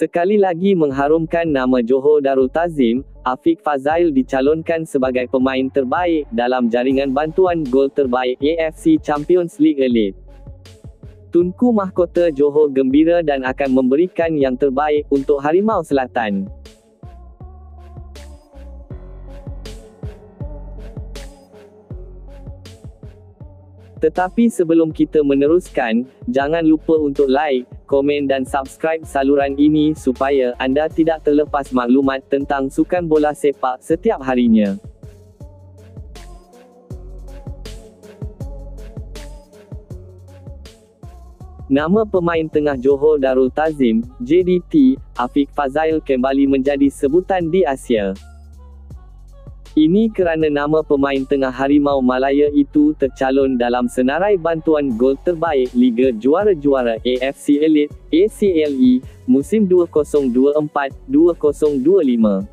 Sekali lagi mengharumkan nama Johor Darul Ta'zim, Afiq Fazail dicalonkan sebagai pemain terbaik dalam jaringan bantuan gol terbaik AFC Champions League Elite. Tunku Mahkota Johor gembira dan akan memberikan yang terbaik untuk Harimau Selatan. Tetapi sebelum kita meneruskan, jangan lupa untuk like, komen dan subscribe saluran ini supaya anda tidak terlepas maklumat tentang sukan bola sepak setiap harinya. Nama pemain tengah Johor Darul Ta'zim, JDT, Afiq Fazail kembali menjadi sebutan di Asia. Ini kerana nama pemain tengah Harimau Malaya itu tercalon dalam senarai bantuan gol terbaik Liga Juara-Juara AFC Elite, ACLE, musim 2024-2025.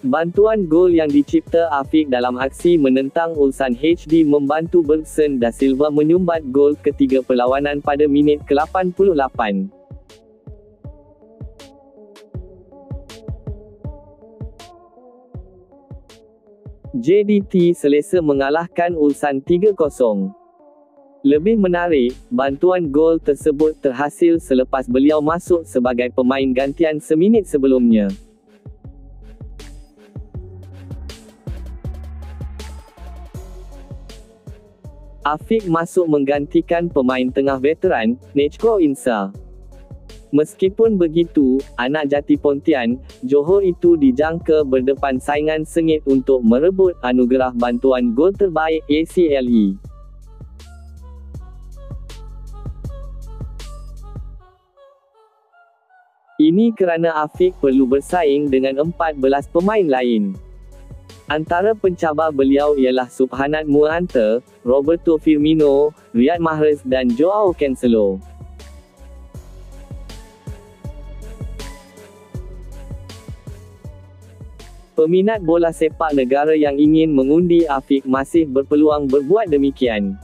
Bantuan gol yang dicipta Afiq dalam aksi menentang Ulsan HD membantu Bergson da Silva menyumbat gol ketiga perlawanan pada minit ke-88. JDT selesa mengalahkan Ulsan 3-0. Lebih menarik, bantuan gol tersebut terhasil selepas beliau masuk sebagai pemain gantian seminit sebelumnya. Afiq masuk menggantikan pemain tengah veteran, Nejco Insa. Meskipun begitu, anak jati Pontian, Johor itu dijangka berdepan saingan sengit untuk merebut anugerah bantuan gol terbaik ACLE. Ini kerana Afiq perlu bersaing dengan 14 pemain lain. Antara pencabar beliau ialah Subhanat Mu'anter, Roberto Firmino, Riyad Mahrez dan Joao Cancelo. Peminat bola sepak negara yang ingin mengundi Afiq masih berpeluang berbuat demikian.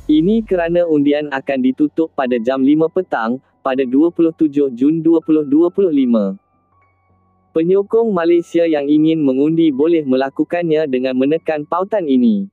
Ini kerana undian akan ditutup pada jam 5 petang, pada 27 Jun 2025. Penyokong Malaysia yang ingin mengundi boleh melakukannya dengan menekan pautan ini.